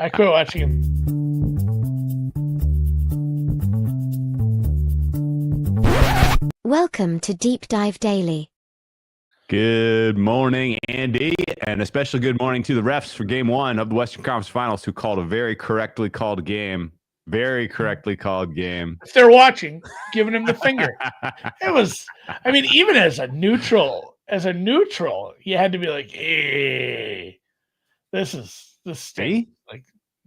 I quit watching him. Welcome to Deep Dive Daily. Good morning, Andy, and a special good morning to the refs for Game 1 of the Western Conference Finals, who called a very correctly called game. Very correctly called game. If they're watching, giving him the finger. It was, I mean, even as a neutral, you had to be like, hey, this stinks. Like,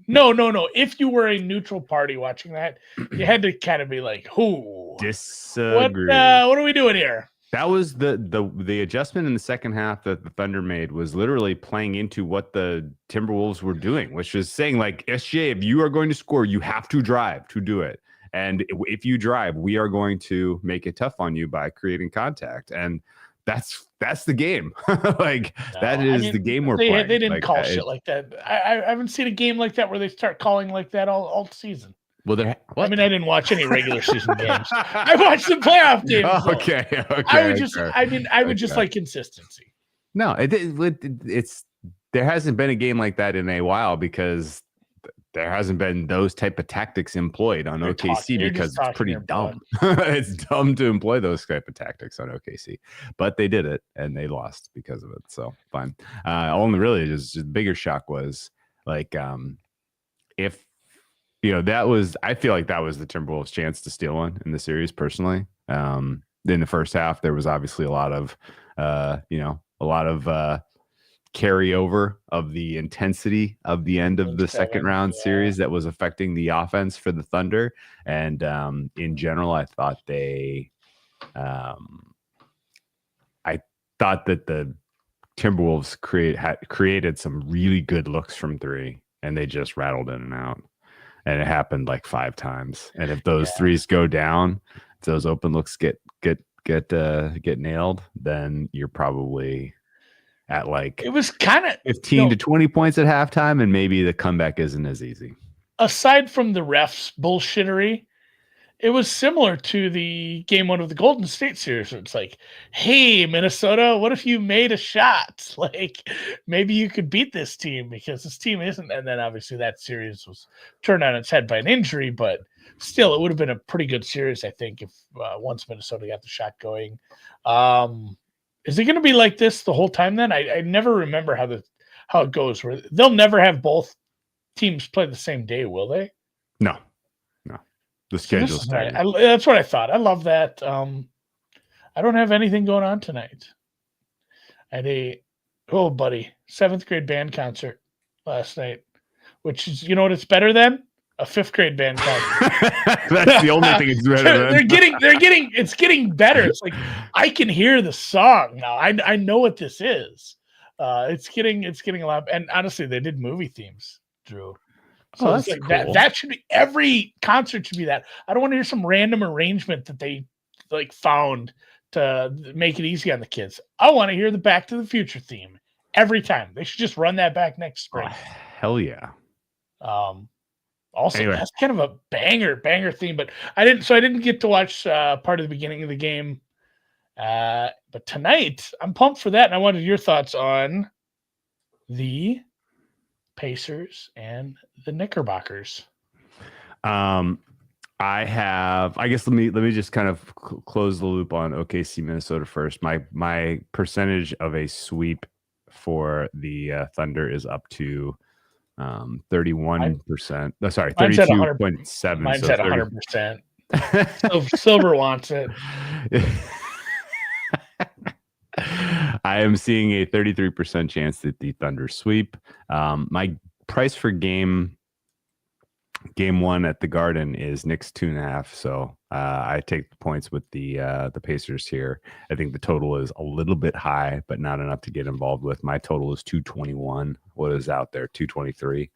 no. If you were a neutral party watching that, you had to kind of be like, who? Disagree. What are we doing here? That was the adjustment in the second half that the Thunder made was literally playing into what the Timberwolves were doing, which is saying, like, SJ, if you are going to score, you have to drive to do it. And if you drive, we are going to make it tough on you by creating contact. And that's the game. The game we're playing. They didn't call shit like that. I haven't seen a game like that where they start calling like that all season. Well, I didn't watch any regular season games. I watched the playoff games. Oh, okay. I would just like consistency. No, it's there hasn't been a game like that in a while because there hasn't been those type of tactics employed on OKC because it's pretty dumb. It's dumb to employ those type of tactics on OKC, but they did it and they lost because of it. So fine. Only really just the bigger shock was like if. I feel like that was the Timberwolves' chance to steal one in the series. Personally, in the first half, there was obviously a lot of carryover of the intensity of the end of the second round series that was affecting the offense for the Thunder. And in general, I thought that the Timberwolves created some really good looks from three, and they just rattled in and out. And it happened like 5 times. And if those threes go down, if those open looks get nailed, then you're probably at like it was kind of 15 to 20 points at halftime, and maybe the comeback isn't as easy. Aside from the refs bullshittery, it was similar to the game 1 of the Golden State series. Where it's like, hey, Minnesota, what if you made a shot? Like, maybe you could beat this team because this team isn't. And then obviously that series was turned on its head by an injury, but still, it would have been a pretty good series, I think, if once Minnesota got the shot going. Is it going to be like this the whole time then? I never remember how it goes. Where they'll never have both teams play the same day, will they? No. The schedule. That's what I thought. I love that. I don't have anything going on tonight. I had a 7th grade band concert last night, which is, you know what it's better than? A 5th grade band concert. That's the only thing it's better than. It's getting better. It's like I can hear the song now. I know what this is. It's getting a lot. And honestly, they did movie themes, Drew. So it's like cool. That should be, every concert should be that. I don't want to hear some random arrangement that they like found to make it easy on the kids. I want to hear the Back to the Future theme every time. They should just run that back next spring. Oh, hell yeah. Also, that's kind of a banger theme, but I didn't get to watch part of the beginning of the game. But tonight I'm pumped for that. And I wanted your thoughts on the Pacers and the Knickerbockers. I guess let me just kind of close the loop on OKC Minnesota first. My percentage of a sweep for the Thunder is up to 31%. Sorry, 32.7. Mine's at 100%. Silver wants it. I am seeing a 33% chance that the Thunder sweep. My price for game 1 at the Garden is Knicks 2.5. So I take the points with the Pacers here. I think the total is a little bit high, but not enough to get involved with. My total is 221. What is out there? 223.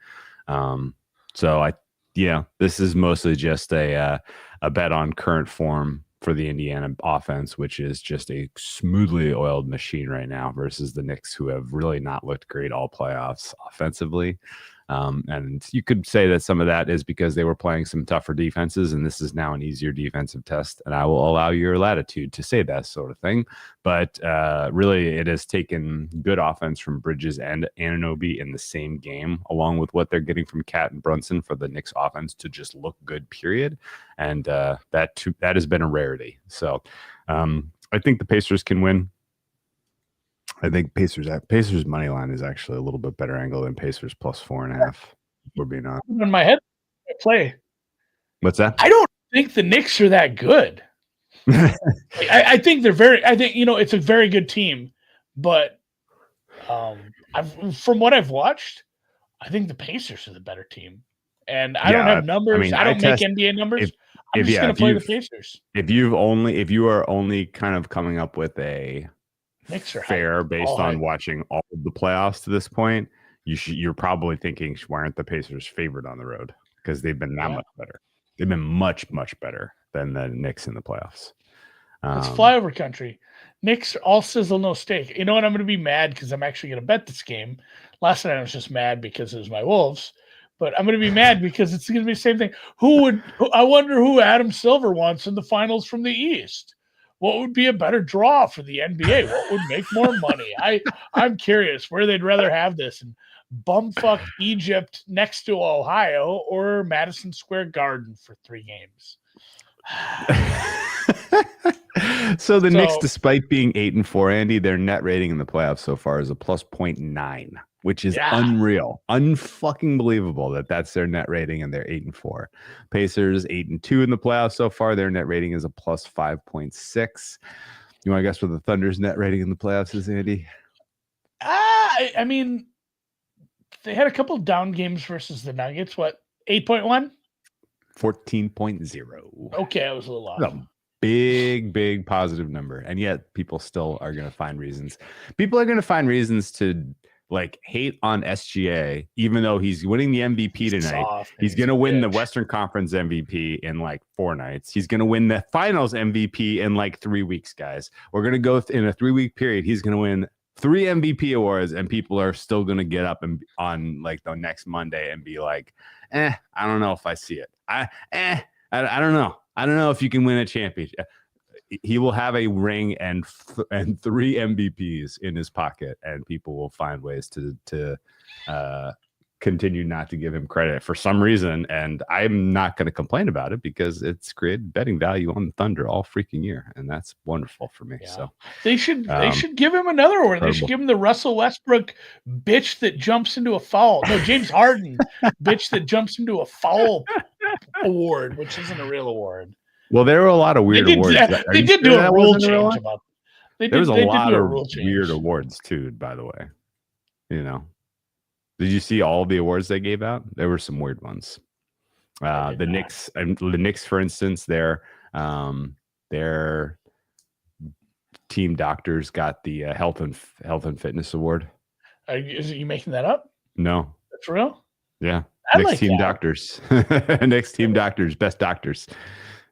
This is mostly just a bet on current form for the Indiana offense, which is just a smoothly oiled machine right now versus the Knicks, who have really not looked great all playoffs offensively. And you could say that some of that is because they were playing some tougher defenses, and this is now an easier defensive test. And I will allow your latitude to say that sort of thing. But really, it has taken good offense from Bridges and Anunoby in the same game, along with what they're getting from Cat and Brunson for the Knicks offense to just look good, period. And that has been a rarity. So I think the Pacers can win. I think Pacers money line is actually a little bit better angle than Pacers plus 4.5. We're being honest. In my head, I play. What's that? I don't think the Knicks are that good. I think they're very. I think it's a very good team, but from what I've watched, I think the Pacers are the better team. And I don't have numbers. I don't make NBA numbers. I'm just going to play the Pacers. If you are only kind of coming up with a Knicks are fair based on watching all of the playoffs to this point, you're probably thinking, why aren't the Pacers favored on the road? Because they've been that much better. They've been much, much better than the Knicks in the playoffs. It's flyover country. Knicks all sizzle, no steak. You know what? I'm going to be mad because I'm actually going to bet this game. Last night I was just mad because it was my Wolves, but I'm going to be mad because it's going to be the same thing. I wonder who Adam Silver wants in the finals from the East. What would be a better draw for the NBA? What would make more money? I'm curious where they'd rather have this in bumfuck Egypt next to Ohio or Madison Square Garden for 3 games. So the Knicks, despite being 8-4, Andy, their net rating in the playoffs so far is a plus 0.9, which is unreal, unfucking believable that's their net rating, and they're 8-4. Pacers 8-2 in the playoffs so far. Their net rating is a plus 5.6. You want to guess what the Thunder's net rating in the playoffs is, Andy? I mean, they had a couple of down games versus the Nuggets. What, 8.1? 14.0. Okay, I was a little off. Big positive number, and yet people still are going to find reasons. People are going to find reasons to hate on SGA, even though he's winning the MVP tonight. He's going to win the Western Conference MVP in 4 nights. He's going to win the Finals MVP in 3 weeks, guys. We're going to go in a 3-week period. He's going to win 3 MVP awards, and people are still going to get up and on the next Monday and be like, I don't know if I see it. I don't know. I don't know if you can win a championship. He will have a ring and 3 MVPs in his pocket, and people will find ways to continue not to give him credit for some reason. And I'm not going to complain about it because it's created betting value on the Thunder all freaking year, and that's wonderful for me. Yeah. So they should give him another award. They should give him the Russell Westbrook bitch that jumps into a foul. No, James Harden bitch that jumps into a foul award, which isn't a real award. Well, there were a lot of weird awards. They did do a rule change about. There was a lot of weird awards too, by the way. Did you see all the awards they gave out? There were some weird ones. The Knicks, for instance, their team doctors got the health and fitness award. Are you making that up? No, that's real. Yeah, Knicks team doctors. Knicks team doctors, best doctors.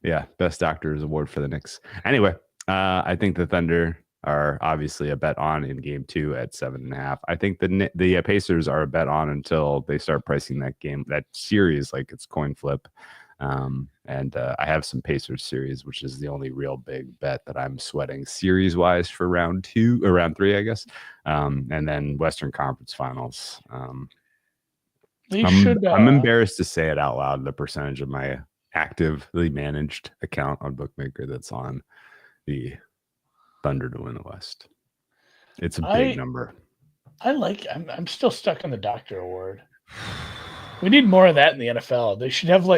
Yeah, best doctors award for the Knicks. Anyway, I think the Thunder are obviously a bet on in game 2 at 7.5. I think the Pacers are a bet on until they start pricing that series like it's coin flip. And I have some Pacers series, which is the only real big bet that I'm sweating series wise for round 3, I guess. And then Western Conference Finals. I'm embarrassed to say it out loud. The percentage of my actively managed account on Bookmaker that's on the Thunder to win the West. It's a big number. I'm still stuck on the Doctor Award. We need more of that in the NFL. They should have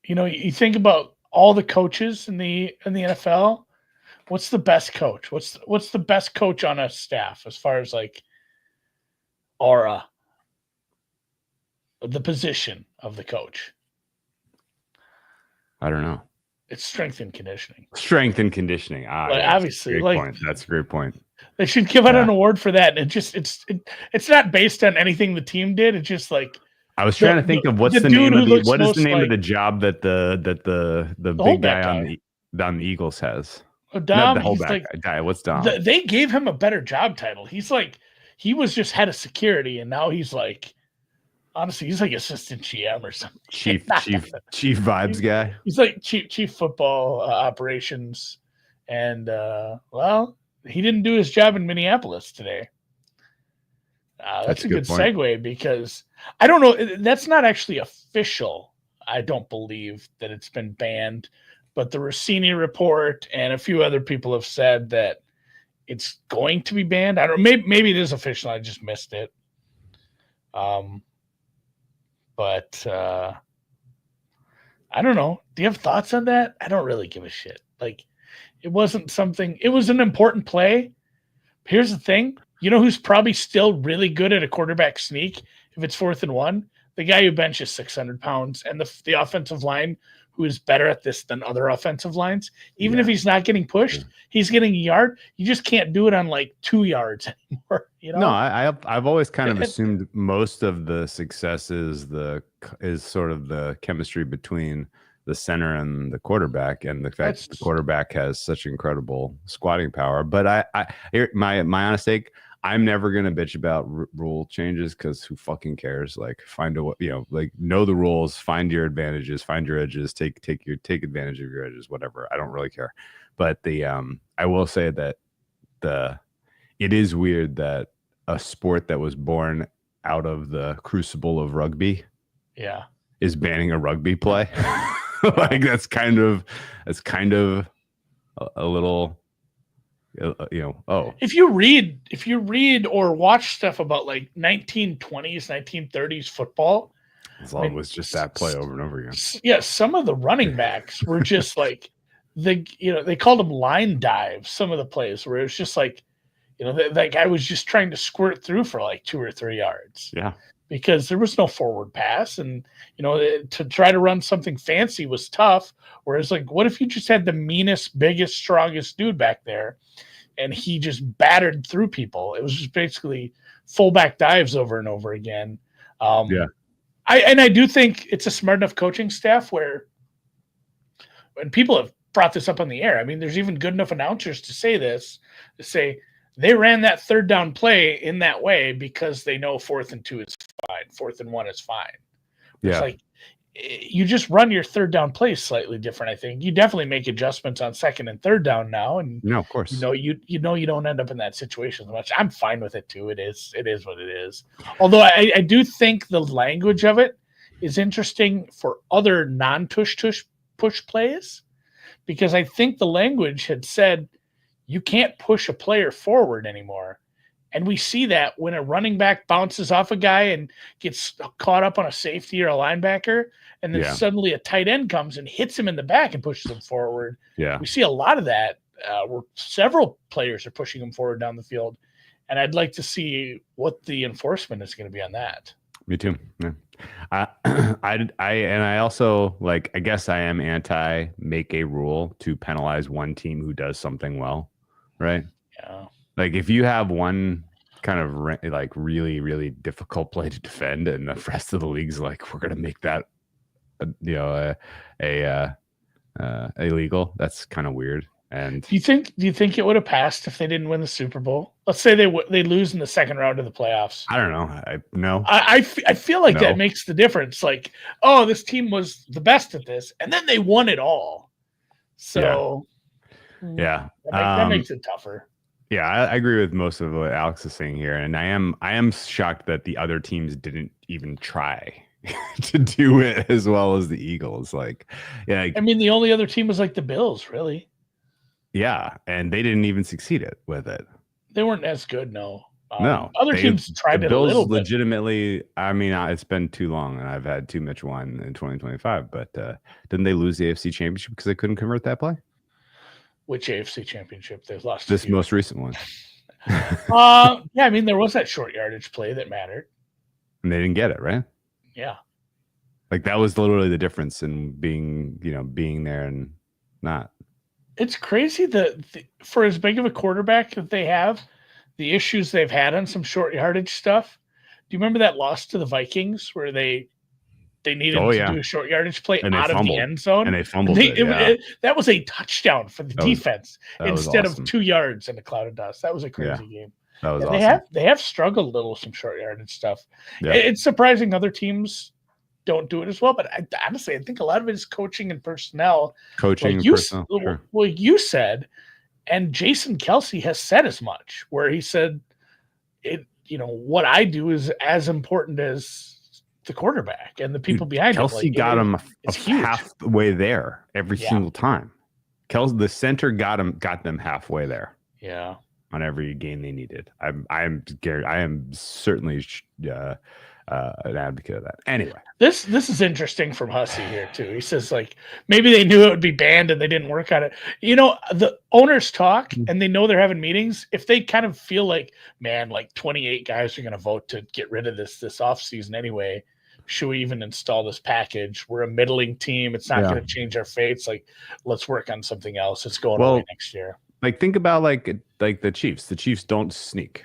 you think about all the coaches in the NFL. What's the best coach? What's the best coach on a staff as far as aura, the position of the coach? I don't know. It's strength and conditioning. Obviously, that's a great point. They should give out an award for that. And it's not based on anything the team did. It's just I was trying to think of what is the name of the job that the big guy on the Eagles has. Dom, guy. What's Dom? They gave him a better job title. He was just head of security, and now he's Honestly, he's like assistant GM or something. Chief vibes guy. He's like chief football operations. And, well, he didn't do his job in Minneapolis today. That's a good segue because I don't know. That's not actually official. I don't believe that it's been banned, but the Rossini report and a few other people have said that it's going to be banned. I don't. Maybe it is official. I just missed it. But I don't know. Do you have thoughts on that? I don't really give a shit. Like, it wasn't something. It was an important play. Here's the thing. You know who's probably still really good at a quarterback sneak if it's 4th and 1? The guy who benches 600 pounds and the offensive line who is better at this than other offensive lines. Even if he's not getting pushed, he's getting a yard. You just can't do it on like 2 yards anymore. You know? No, I've always kind of assumed most of the success is sort of the chemistry between the center and the quarterback, and the fact that the quarterback has such incredible squatting power. But my honest take, I'm never gonna bitch about rule changes because who fucking cares? Like, find a like know the rules, find your advantages, find your edges, take advantage of your edges, whatever. I don't really care. But I will say that it is weird that a sport that was born out of the crucible of rugby, is banning a rugby play. Like that's kind of a little. If you read or watch stuff about like 1920s, 1930s football, it was just that play over and over again. Yeah, some of the running backs were just like they called them line dives. Some of the plays where it was just like, that guy was just trying to squirt through for like 2 or 3 yards. Yeah. Because there was no forward pass, and to try to run something fancy was tough. Whereas, like, what if you just had the meanest, biggest, strongest dude back there, and he just battered through people? It was just basically fullback dives over and over again. I do think it's a smart enough coaching staff where, when people have brought this up on the air, I mean, there's even good enough announcers to say they ran that 3rd down play in that way because they know 4th and 2 is fine. 4th and 1 is fine. It's like, you just run your 3rd down plays slightly different. I think you definitely make adjustments on 2nd and 3rd down now. And of course, you don't end up in that situation much. I'm fine with it too. It is what it is. Although I do think the language of it is interesting for other non-push plays, because I think the language had said, you can't push a player forward anymore. And we see that when a running back bounces off a guy and gets caught up on a safety or a linebacker, and then suddenly a tight end comes and hits him in the back and pushes him forward. Yeah. We see a lot of that where several players are pushing him forward down the field. And I'd like to see what the enforcement is going to be on that. Me too. Yeah. I also, like, I guess I am anti make a rule to penalize one team who does something well. Right. Yeah. Like, if you have one kind of like really, really difficult play to defend, and the rest of the league's like, we're gonna make that, illegal. That's kind of weird. And do you think it would have passed if they didn't win the Super Bowl? Let's say they lose in the 2nd round of the playoffs. I don't know. No. I feel like that makes the difference. Like, oh, this team was the best at this, and then they won it all. So. Yeah. That makes it tougher. Yeah, I agree with most of what Alex is saying here. And I am shocked that the other teams didn't even try to do it as well as the Eagles. Like, I mean, the only other team was like the Bills, really. Yeah, and they didn't even succeed with it. They weren't as good, no. No. Other teams tried it a little bit. Legitimately, I mean, it's been too long, and I've had too much wine in 2025. But didn't they lose the AFC Championship because they couldn't convert that play? Which AFC Championship? They've lost this most recent one. Yeah, I mean, there was that short yardage play that mattered, and they didn't get it, right? Yeah, like that was literally the difference in being there and not. It's crazy that for as big of a quarterback that they have, the issues they've had on some short yardage stuff. Do you remember that loss to the Vikings where they needed to do a short yardage play out of the end zone? And they fumbled that was a touchdown for the defense instead of 2 yards in a cloud of dust. That was a crazy game. That was awesome. awesome. They have struggled a little with some short yardage stuff. Yeah. It's surprising other teams don't do it as well, but honestly, I think a lot of it is coaching and personnel. Coaching like and personnel. Sure. Well, you said, and Jason Kelsey has said as much, where he said, what I do is as important as the quarterback and the people behind Kelsey him. Got him huge. halfway there every single time. The center got them halfway there. Yeah. On every game they needed. I am certainly an advocate of that. Anyway, this is interesting from Hussey here too. He says maybe they knew it would be banned and they didn't work on it. The owners talk and they know they're having meetings. If they kind of feel like, man, 28 guys are going to vote to get rid of this offseason anyway, should we even install this package? We're a middling team. It's not going to change our fates. Let's work on something else. It's going away next year. Think about the Chiefs. The Chiefs don't sneak.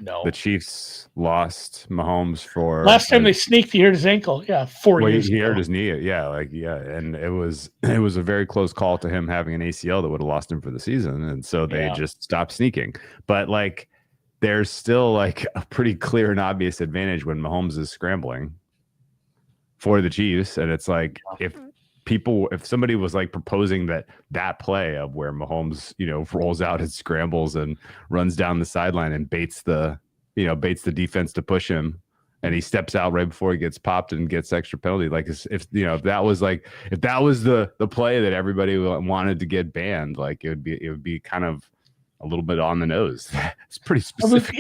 No. The Chiefs lost Mahomes for last time they sneaked. He hurt his ankle. Yeah, 4 years. He hurt his knee. Yeah, and it was a very close call to him having an ACL that would have lost him for the season, and so they just stopped sneaking. But there's still a pretty clear and obvious advantage when Mahomes is scrambling for the Chiefs, and it's if somebody was proposing that play of where Mahomes, rolls out and scrambles and runs down the sideline and baits the defense to push him, and he steps out right before he gets popped and gets extra penalty. If that was the play that everybody wanted to get banned, it would be kind of a little bit on the nose. It's pretty specific.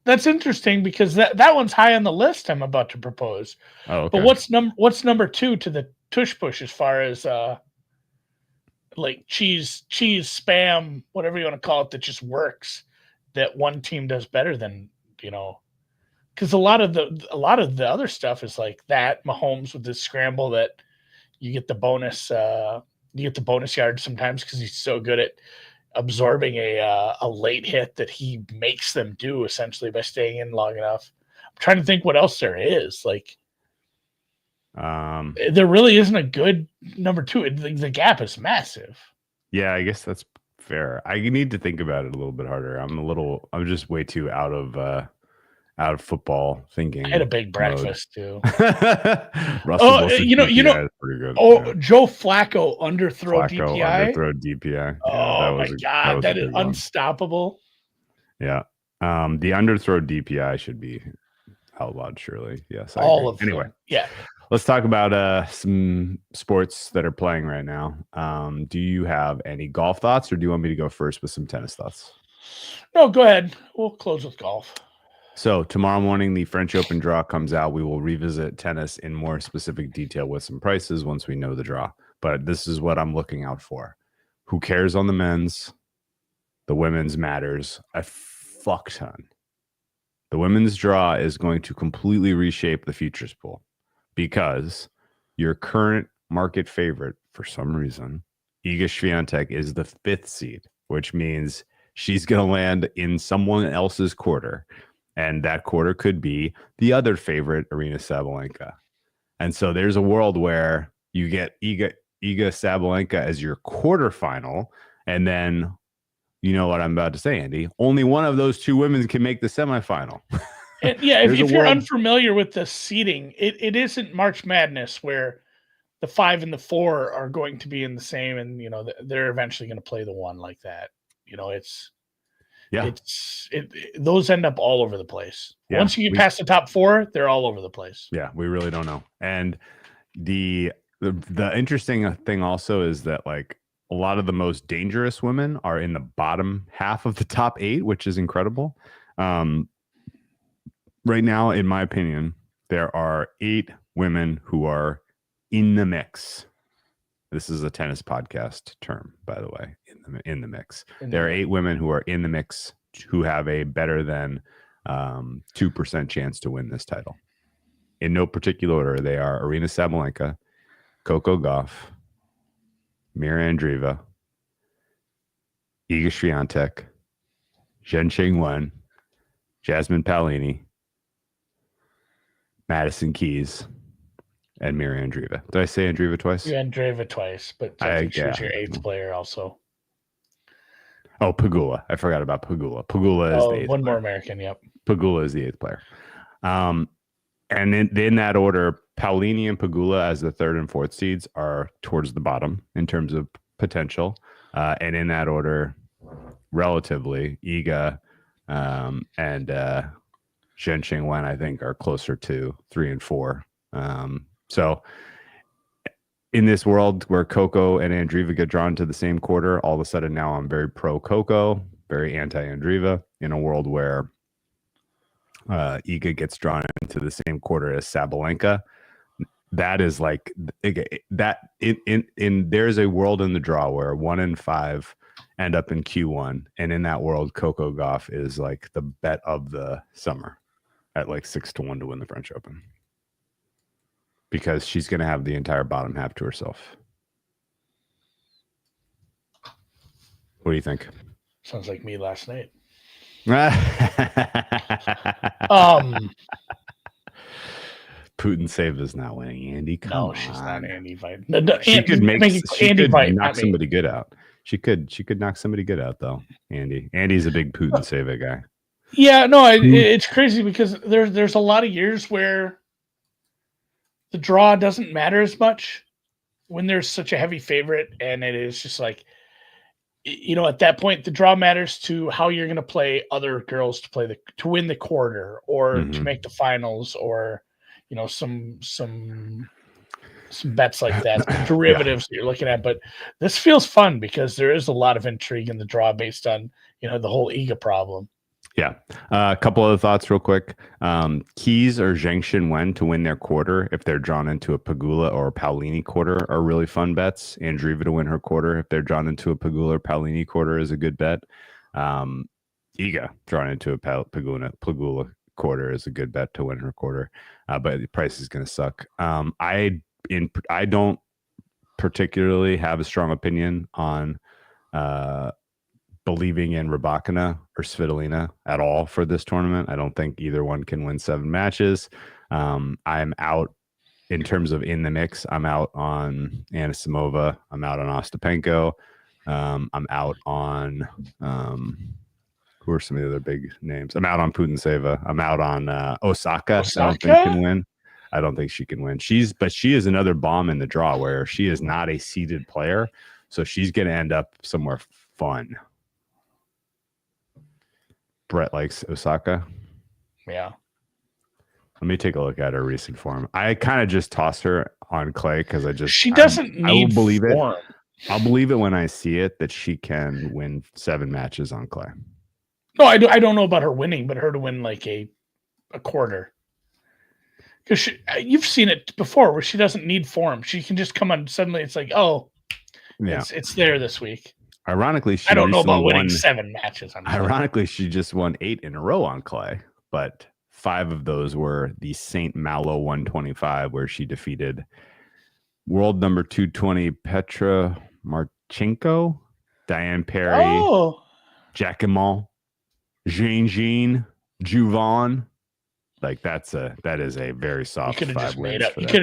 That's interesting because that one's high on the list I'm about to propose. Oh, okay. But what's number 2 to the tush push as far as cheese spam, whatever you want to call it, that just works, that one team does better than, because a lot of the other stuff is that Mahomes with this scramble that you get the bonus yard sometimes because he's so good at absorbing a late hit that he makes them do essentially by staying in long enough. I'm trying to think what else there is. There really isn't a good number 2. The gap is massive. Yeah, I guess that's fair. I need to think about it a little bit harder. I'm just way too out of football thinking. I had a big breakfast too. Russell Wilson is pretty good. Joe Flacco underthrow DPI. Oh my God, that is unstoppable. Yeah. The underthrow DPI should be outlawed, surely. Yes. All of anyway. Them. Yeah. Let's talk about some sports that are playing right now. Do you have any golf thoughts, or do you want me to go first with some tennis thoughts? No, go ahead. We'll close with golf. So tomorrow morning, the French Open draw comes out. We will revisit tennis in more specific detail with some prices once we know the draw. But this is what I'm looking out for. Who cares on the men's? The women's matters a fuck ton. The women's draw is going to completely reshape the futures pool because your current market favorite, for some reason, Iga Swiatek, is the 5th seed, which means she's going to land in someone else's quarter. And that quarter could be the other favorite, Aryna Sabalenka. And so there's a world where you get Iga Sabalenka as your quarterfinal. And then, you know what I'm about to say, Andy, only one of those 2 women can make the semifinal. And if you're unfamiliar with the seeding, it isn't March Madness where the 5 and the 4 are going to be in the same, and they're eventually going to play the 1 like that. Those end up all over the place. Yeah, once you get past the top 4, they're all over the place. Yeah, we really don't know. And the interesting thing also is that a lot of the most dangerous women are in the bottom half of the top 8, which is incredible. Right now, in my opinion, there are 8 women who are in the mix. This is a tennis podcast term, by the way, in the mix. There are 8 women who are in the mix who have a better than 2% chance to win this title. In no particular order, they are Aryna Sabalenka, Coco Gauff, Mira Andreeva, Iga Swiatek, Zheng Qinwen, Jasmine Paolini, Madison Keys, and Mira Andreeva. Did I say Andreeva twice? Yeah, Andreeva twice, but I think she was your 8th player also. Oh, Pegula. I forgot about Pegula. Pegula is the eighth one player. more American. Yep. Pegula is the eighth player. And in that order, Paulini and Pegula as the third and fourth seeds are towards the bottom in terms of potential. And in that order, relatively, Iga and Zhenxing Wen, I think, are closer to 3 and 4. So in this world where Coco and Andreeva get drawn to the same quarter, all of a sudden now I'm very pro Coco, very anti Andreeva. In a world where Iga gets drawn into the same quarter as Sabalenka, that is like that in there's a world in the draw where 1 and 5 end up in Q1, and in that world, Coco Gauff is like the bet of the summer at like 6-1 to win the French Open, because she's going to have the entire bottom half to herself. What do you think? Sounds like me last night. Putin save is not winning, Andy. Come on. She's not Andy Veit. She could knock somebody good out. She could knock somebody good out though. Andy's a big Putin save guy. Yeah, no, it's crazy because there's a lot of years where the draw doesn't matter as much when there's such a heavy favorite, and it is just like, at that point the draw matters to how you're going to play other girls to win the quarter or to make the finals, or some bets like that, derivatives that you're looking at. But this feels fun because there is a lot of intrigue in the draw based on the whole Iga problem. Yeah. A couple other thoughts real quick. Keys or Zhengxin Wen to win their quarter if they're drawn into a Pegula or a Paulini quarter are really fun bets. Andreeva to win her quarter if they're drawn into a Pegula or Paulini quarter is a good bet. Iga drawn into a Pegula quarter is a good bet to win her quarter, but the price is going to suck. I don't particularly have a strong opinion on believing in Rybakina or Svitolina at all for this tournament. I don't think either one can win 7 matches. I'm out in terms of in the mix. I'm out on Anisimova. I'm out on Ostapenko. I'm out on who are some of the other big names? I'm out on Putintseva. I'm out on Osaka. I don't think can win. I don't think she can win. She is another bomb in the draw where she is not a seeded player, so she's going to end up somewhere fun. Brett likes Osaka. Yeah. Let me take a look at her recent form. I kind of just toss her on clay because she doesn't need. I will believe form. it. I'll believe it when I see it that she can win 7 matches on clay. No, I don't know about her winning, but her to win like a quarter. Because you've seen it before where she doesn't need form. She can just come on suddenly. It's like, it's there this week. Ironically, I don't know about winning 7 matches. Ironically, she just won 8 in a row on clay, but 5 of those were the St. Malo 125, where she defeated world number 220 Petra Marchenko, Diane Perry, Jacquemin, Jean, Juvon. Like that is a very soft. You could have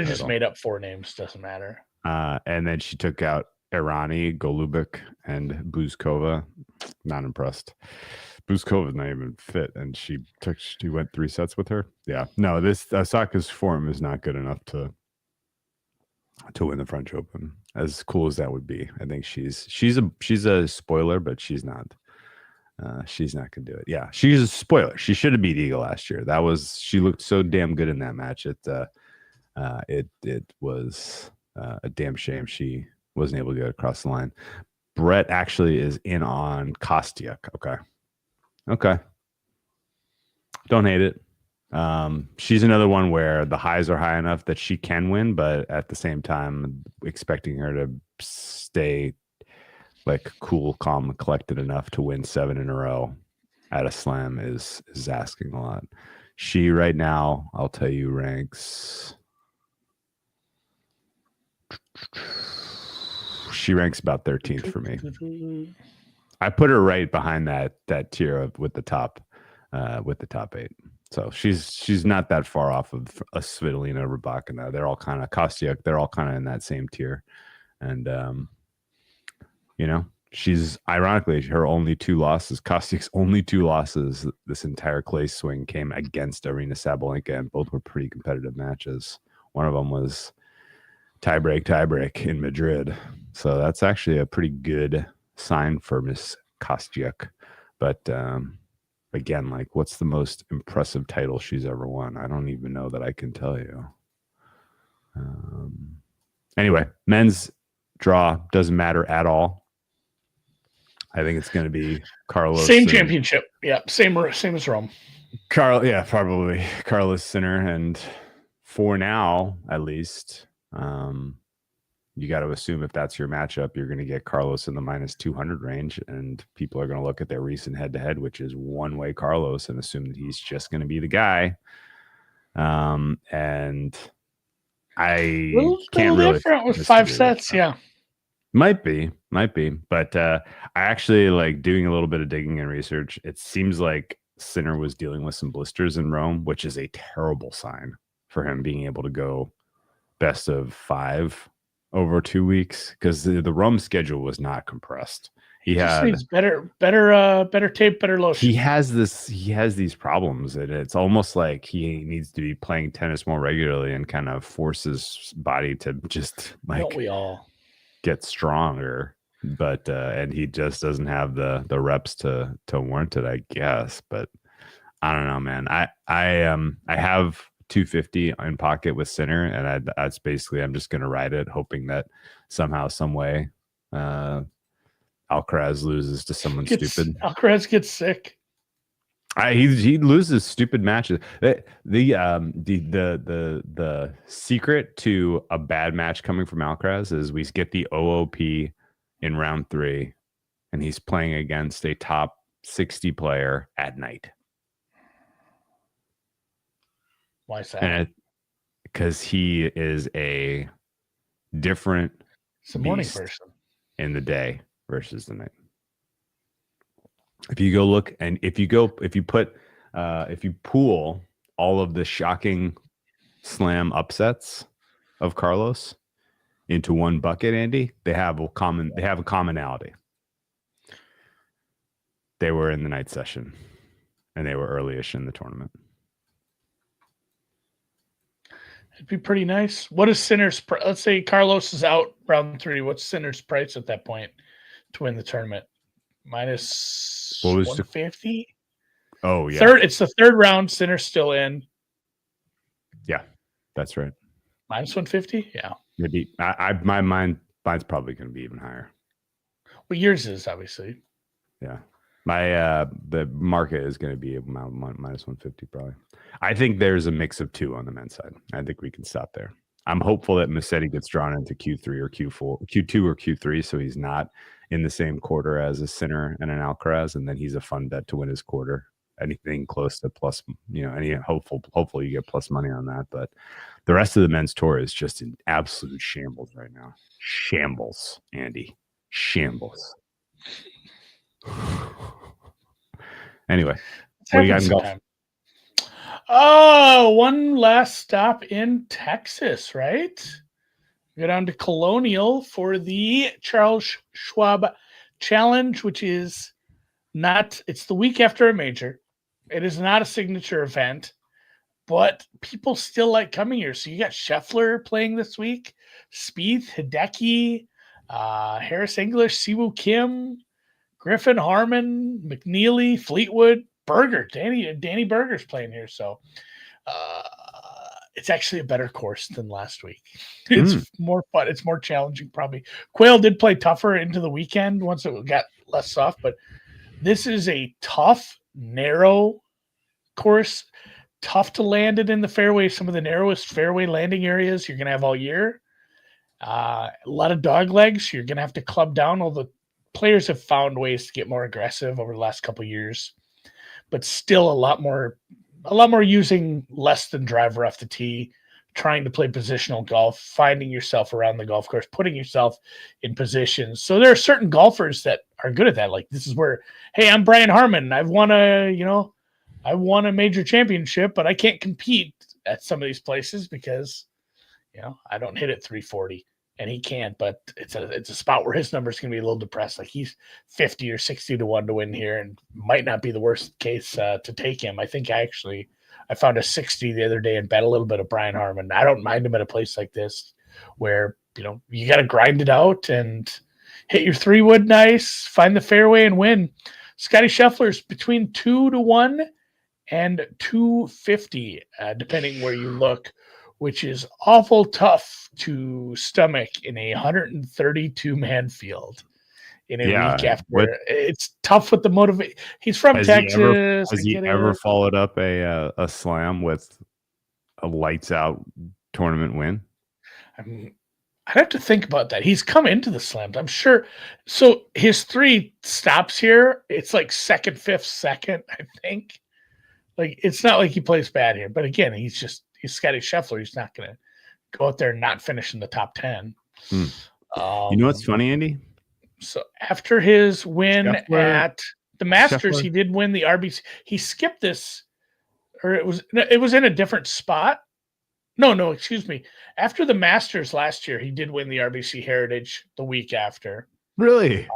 just made up 4 names. Doesn't matter. And then she took out Irani, Golubik, and Buzkova. Not impressed. Buzkova's not even fit, and she went 3 sets with her. Yeah, no, this Osaka's form is not good enough to win the French Open. As cool as that would be, I think she's a spoiler, but she's not. She's not gonna do it. Yeah, she's a spoiler. She should have beat Iga last year. She looked so damn good in that match. It was a damn shame she wasn't able to get across the line. Brett actually is in on Kostyuk. Okay. Don't hate it. She's another one where the highs are high enough that she can win, but at the same time, expecting her to stay like cool, calm, and collected enough to win 7 in a row at a slam is asking a lot. She right now, I'll tell you, ranks. She ranks about 13th for me. I put her right behind that tier with the top 8. So she's not that far off of a Svitolina, Rybakina. They're all kind of Kostyuk. They're all kind of in that same tier, and She's ironically her only 2 losses. Kostyuk's only 2 losses this entire clay swing came against Arina Sabalenka, and both were pretty competitive matches. One of them was tiebreak in Madrid. So that's actually a pretty good sign for Miss Kostyuk. But again, like, what's the most impressive title she's ever won? I don't even know that I can tell you. Anyway, men's draw doesn't matter at all. I think it's going to be Carlos. Same championship. Yeah, same as Rome. Probably Carlos Sinner. And for now, at least, you got to assume if that's your matchup, you're going to get Carlos in the minus 200 range. And people are going to look at their recent head-to-head, which is one-way Carlos, and assume that he's just going to be the guy. And I can't really different with 5 sets. Yeah. Might be, but I actually like doing a little bit of digging and research. It seems like Sinner was dealing with some blisters in Rome, which is a terrible sign for him being able to go best of 5 over 2 weeks, because the Rome schedule was not compressed. He just needs better tape, better lotion. He has these problems, and it's almost like he needs to be playing tennis more regularly and kind of force his body to just like. Don't we all? Get stronger, but and he just doesn't have the reps to warrant it, I guess. But I don't know, man. I have 250 in pocket with Sinner, and that's basically I'm just gonna ride it, hoping that somehow, some way, Alcaraz loses to someone stupid. Alcaraz gets sick. He loses stupid matches. The secret to a bad match coming from Alcaraz is we get the OOP in round 3, and he's playing against a top 60 player at night. Why is that? Because he is a different morning person in the day versus the night. If you go look, and if you pool all of the shocking slam upsets of Carlos into one bucket, Andy, they have a commonality. They were in the night session, and they were early-ish in the tournament. It'd be pretty nice. What is Sinner's? Let's say Carlos is out round 3. What's Sinner's price at that point to win the tournament? Minus 150. Oh yeah. It's the 3rd round. Sinner's still in. Yeah, that's right. Minus 150. Yeah. Maybe mine's probably going to be even higher. Well, yours is obviously. Yeah. The market is going to be minus 150 probably. I think there's a mix of 2 on the men's side. I think we can stop there. I'm hopeful that Musetti gets drawn into Q3 or Q2 or Q3, so he's not in the same quarter as a Sinner and an Alcaraz, and then he's a fun bet to win his quarter. Anything close to plus, hopefully you get plus money on that. But the rest of the men's tour is just in absolute shambles right now. Shambles, Andy. Shambles. Anyway, what do you got in golf? Oh, one last stop in Texas, right? Go down to Colonial for the Charles Schwab Challenge, which is it's the week after a major. It is not a signature event, but people still like coming here. So you got Scheffler playing this week, Spieth, Hideki, Harris English, Siwoo Kim, Griffin, Harmon, McNeely, Fleetwood, Berger. Danny Berger's playing here. So it's actually a better course than last week. It's more fun. It's more challenging, probably. Quail did play tougher into the weekend once it got less soft, but this is a tough, narrow course. Tough to land it in the fairway. Some of the narrowest fairway landing areas you're going to have all year. A lot of dog legs. You're going to have to club down. All the players have found ways to get more aggressive over the last couple of years, but still a lot more using less than driver off the tee, trying to play positional golf, finding yourself around the golf course, putting yourself in positions. So there are certain golfers that are good at that. Like this is where, hey, I'm Brian Harmon. I won a major championship, but I can't compete at some of these places because, I don't hit at 340. and he can't. But it's a spot where his number is going to be a little depressed. Like he's 50 or 60 to 1 to win here, and might not be the worst case to take him. I think I found a 60 the other day and bet a little bit of Brian Harman. I don't mind him at a place like this where you got to grind it out and hit your 3-wood nice, find the fairway and win. Scotty Scheffler's between 2 to 1 and 250, depending where you look, which is awful tough to stomach in a 132-man field in a week after. It's tough with the motivation. He's from Texas. Has he ever followed up a slam with a lights out tournament win? I'd have to think about that. He's come into the slams, I'm sure. So his 3 stops here, it's like second, fifth, second, I think. Like, it's not like he plays bad here. But again, he's Scotty Scheffler. He's not going to go out there and not finish in the top 10. You know what's funny, Andy? So after his win at the Masters, he did win the RBC. He skipped this, or it was in a different spot. No, excuse me. After the Masters last year, he did win the RBC Heritage the week after. Really?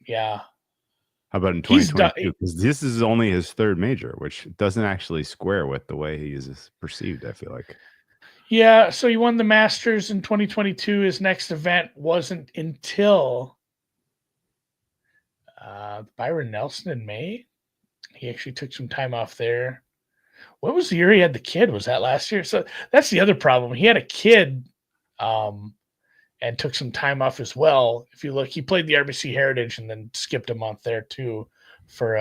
Yeah. How about in 2022? Because this is only his 3rd major, which doesn't actually square with the way he is perceived, I feel like. Yeah, so he won the Masters in 2022. His next event wasn't until Byron Nelson in May. He actually took some time off there. What was the year he had the kid? Was that last year? So that's the other problem. He had a kid and took some time off as well. If you look, he played the RBC Heritage and then skipped a month there too for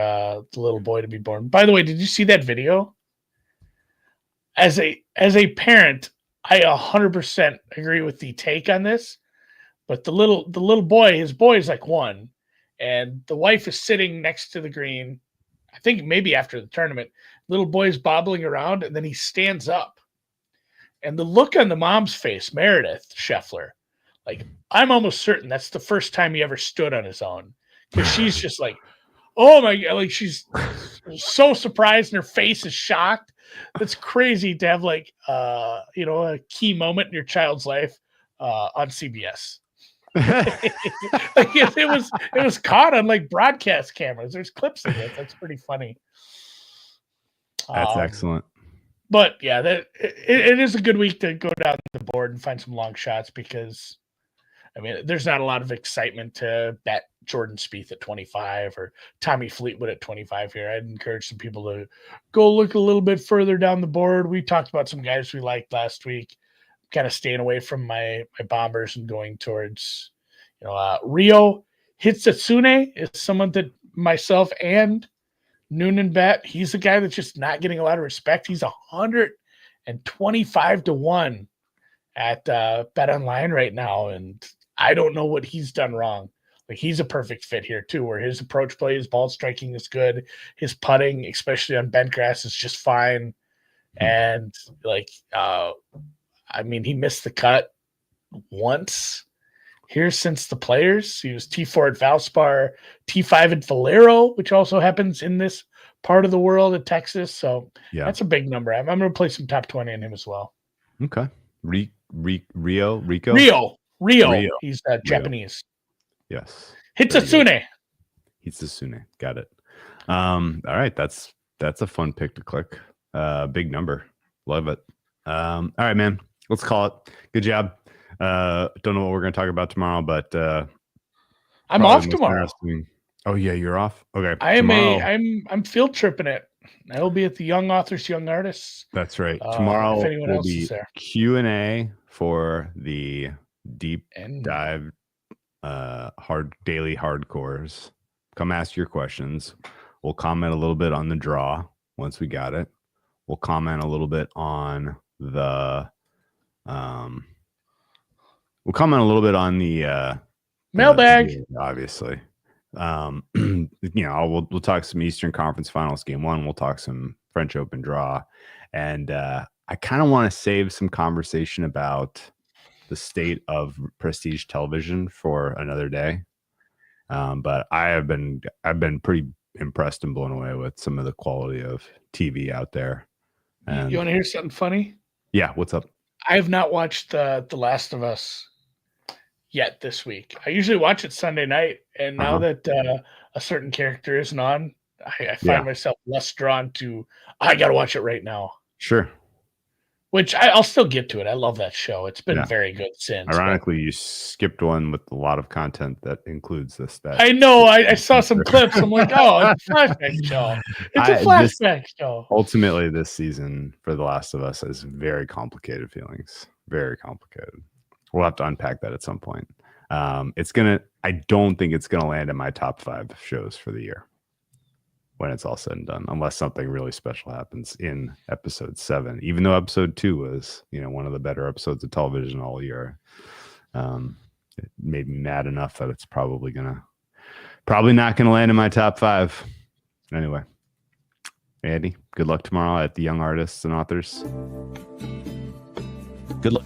the little boy to be born. By the way, did you see that video? As a parent, I 100% agree with the take on this. But the little boy, his boy is like 1, and the wife is sitting next to the green. I think maybe after the tournament, little boy's bobbling around, and then he stands up. And the look on the mom's face, Meredith Scheffler, like, I'm almost certain that's the first time he ever stood on his own, because she's just like, oh my God, like she's so surprised and her face is shocked. That's crazy to have like a key moment in your child's life on CBS. Like it was caught on like broadcast cameras. There's clips of it. That's pretty funny. That's excellent. But yeah, it is a good week to go down the board and find some long shots, because I mean, there's not a lot of excitement to bet Jordan Spieth at 25 or Tommy Fleetwood at 25 here. I'd encourage some people to go look a little bit further down the board. We talked about some guys we liked last week. Kind of staying away from my Bombers and going towards, Rio Hitsune is someone that myself and Noonan bet. He's a guy that's just not getting a lot of respect. He's 125 to 1 at Bet Online right now, and I don't know what he's done wrong. Like, he's a perfect fit here too, where his approach play, his ball striking is good, his putting, especially on bent grass, is just fine, and he missed the cut once here since the Players. He was T4 at Valspar, T5 at Valero, which also happens in this part of the world at Texas. So yeah, that's a big number. I'm going to play some top 20 on him as well. Okay. Rio. He's Japanese. Yes. Hitsune. Got it. All right. That's a fun pick to click. Big number. Love it. All right, man. Let's call it. Good job. Don't know what we're going to talk about tomorrow, but I'm off tomorrow. Oh yeah, you're off. Okay. I'm field tripping it. I will be at the Young Authors, Young Artists. That's right. Tomorrow will be Q&A for the deep dive daily hardcores. Come ask your questions. We'll comment a little bit on the draw once we got it. We'll comment a little bit on the mailbag, obviously. We'll talk some Eastern Conference Finals Game 1. We'll talk some French Open draw, and I kind of want to save some conversation about the state of prestige television for another day. But I've been pretty impressed and blown away with some of the quality of TV out there. And you want to hear something funny? Yeah, what's up? I have not watched The Last of Us yet this week. I usually watch it Sunday night, and now that a certain character isn't on, I find myself less drawn to, I got to watch it right now. Sure. Which I'll still get to it. I love that show. It's been very good since. Ironically, you skipped one with a lot of content that includes this. I know. I saw some clips. I'm like, oh, it's a flashback show. It's a flashback show. Ultimately, this season for The Last of Us is very complicated feelings. Very complicated. We'll have to unpack that at some point. I don't think it's gonna land in my top 5 shows for the year when it's all said and done, unless something really special happens in episode 7, even though episode 2 was, one of the better episodes of television all year. It made me mad enough that it's probably not gonna land in my top 5. Anyway, Andy, good luck tomorrow at the Young Artists and Authors. Good luck.